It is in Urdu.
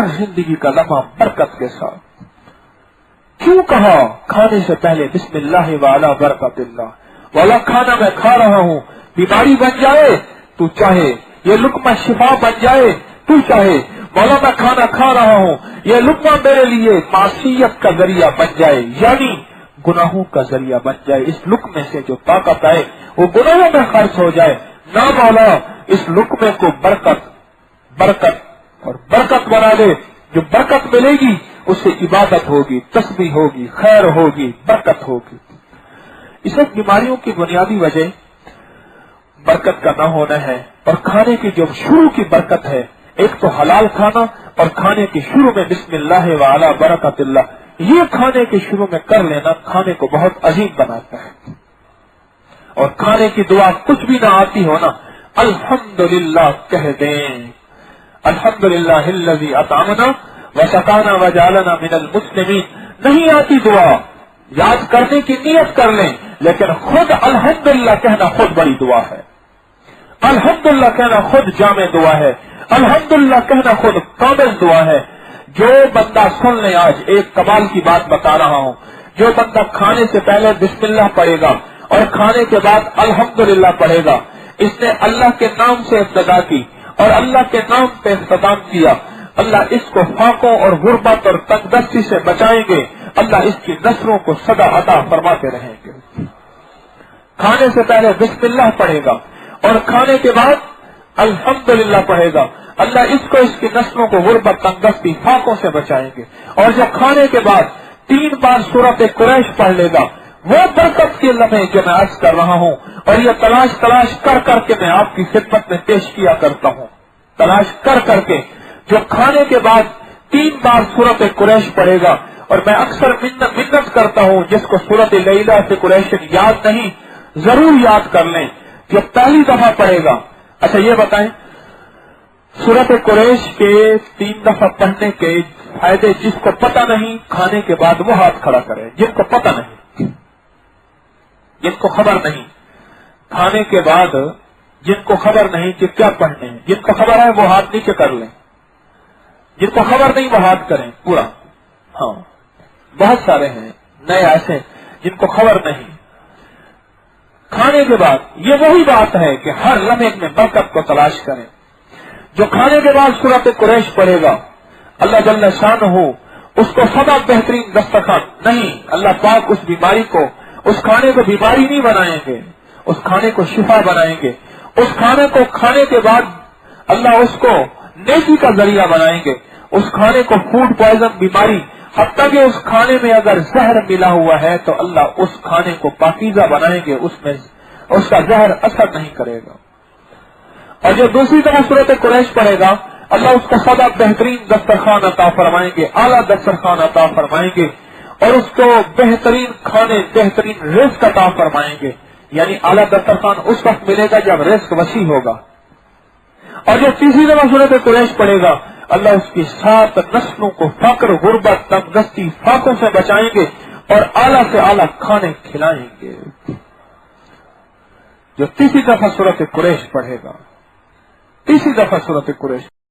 ہر زندگی کا لمحہ برکت کے ساتھ. کیوں کہا کھانے سے پہلے بسم اللہ وعلی برکت اللہ. والا کھانا میں کھا رہا ہوں بیماری بن جائے تو چاہے، یہ لقمہ شفا بن جائے تو چاہے. مولا میں کھانا کھا رہا ہوں یہ لقمہ میرے لیے معصیت کا ذریعہ بن جائے، یعنی گناہوں کا ذریعہ بن جائے. اس لقمے سے جو طاقت آئے وہ گناہوں میں خرچ ہو جائے. نہ مولا اس لقمے کو برکت اور برکت بنا دے. جو برکت ملے گی اس سے عبادت ہوگی، تسبیح ہوگی، خیر ہوگی، برکت ہوگی. اس وقت بیماریوں کی بنیادی وجہ برکت کا نہ ہونا ہے. اور کھانے کی جو شروع کی برکت ہے، ایک تو حلال کھانا، اور کھانے کی شروع میں بسم اللہ وعلی برکت اللہ، یہ کھانے کے شروع میں کر لینا کھانے کو بہت عظیم بناتا ہے. اور کھانے کی دعا کچھ بھی نہ آتی ہونا الحمدللہ کہہ دیں. الحمدللہ الذی اطعمنا وسقانا وجعلنا من المسلمین. نہیں آتی دعا، یاد کرنے کی نیت کر لیں، لیکن خود الحمدللہ کہنا خود بڑی دعا ہے. الحمدللہ کہنا خود جامع دعا ہے. الحمدللہ کہنا خود کامل دعا ہے. جو بندہ سن لے، آج ایک کمال کی بات بتا رہا ہوں، جو بندہ کھانے سے پہلے بسم اللہ پڑھے گا اور کھانے کے بعد الحمدللہ پڑھے گا، اس نے اللہ کے نام سے ابتدا کی اور اللہ کے نام پہ اختتام کیا. اللہ اس کو فاقوں اور غربت اور تنگ دستی سے بچائیں گے. اللہ اس کی نسلوں کو سدا عطا فرماتے رہیں گے. کھانے سے پہلے بسم اللہ پڑھے گا اور کھانے کے بعد الحمدللہ پڑھے گا. اللہ اس کو اس کی نسلوں کو غربت، تنگ دستی، فاقوں سے بچائیں گے. اور جب کھانے کے بعد 3 بار سورۃ قریش پڑھ لے گا، وہ برکت کے لمحے جو میں عرض کر رہا ہوں اور یہ تلاش کر کے میں آپ کی خدمت میں پیش کیا کرتا ہوں، تلاش کر کے جو کھانے کے بعد 3 بار سورۃ قریش پڑھے گا. اور میں اکثر منت کرتا ہوں، جس کو سورۃ لیلہ سے قریش یاد نہیں ضرور یاد کر لیں. جو پہلی دفعہ پڑھے گا، اچھا یہ بتائیں سورۃ قریش کے 3 دفعہ پڑھنے کے فائدے جس کو پتہ نہیں کھانے کے بعد وہ ہاتھ کھڑا کرے. جن کو پتہ نہیں، جن کو خبر نہیں کھانے کے بعد، جن کو خبر نہیں کہ کیا پڑھنے ہیں، جن کو خبر ہے وہ ہاتھ نیچے کر لیں. جن کو خبر نہیں وہ ہاتھ کریں پورا. ہاں بہت سارے ہیں نئے ایسے جن کو خبر نہیں. کھانے کے بعد یہ وہی بات ہے کہ ہر لمحے میں برکت کو تلاش کریں. جو کھانے کے بعد سورۃ قریش پڑھے گا، اللہ جل شانہ اس کو سدا بہترین دسترخوان نہیں، اللہ پاک اس بیماری کو، اس کھانے کو بیماری نہیں بنائیں گے، اس کھانے کو شفا بنائیں گے. اس کھانے کو کھانے کے بعد اللہ اس کو نیکی کا ذریعہ بنائیں گے. اس کھانے کو فوڈ پوائزن بیماری، حتیٰ کہ اس کھانے میں اگر زہر ملا ہوا ہے تو اللہ اس کھانے کو پاکیزہ بنائیں گے، اس میں اس کا زہر اثر نہیں کرے گا. اور جو دوسری طرح سورۃ قریش پڑھے گا، اللہ اس کو سدا بہترین دسترخوان عطا فرمائیں گے، اعلیٰ دسترخوان عطا فرمائیں گے، اور اس کو بہترین کھانے، بہترین رزق عطا فرمائیں گے. یعنی اعلیٰ دسترخوان اس وقت ملے گا جب رزق وسیع ہوگا. اور جو تیسری دفعہ سورۃ قریش پڑھے گا، اللہ اس کی 7 نسلوں کو فقر، غربت، تنگ دستی، فاقوں سے بچائیں گے اور اعلیٰ سے اعلیٰ کھانے کھلائیں گے. جو تیسری دفعہ سورۃ قریش پڑھے گا، تیسری دفعہ سورۃ قریش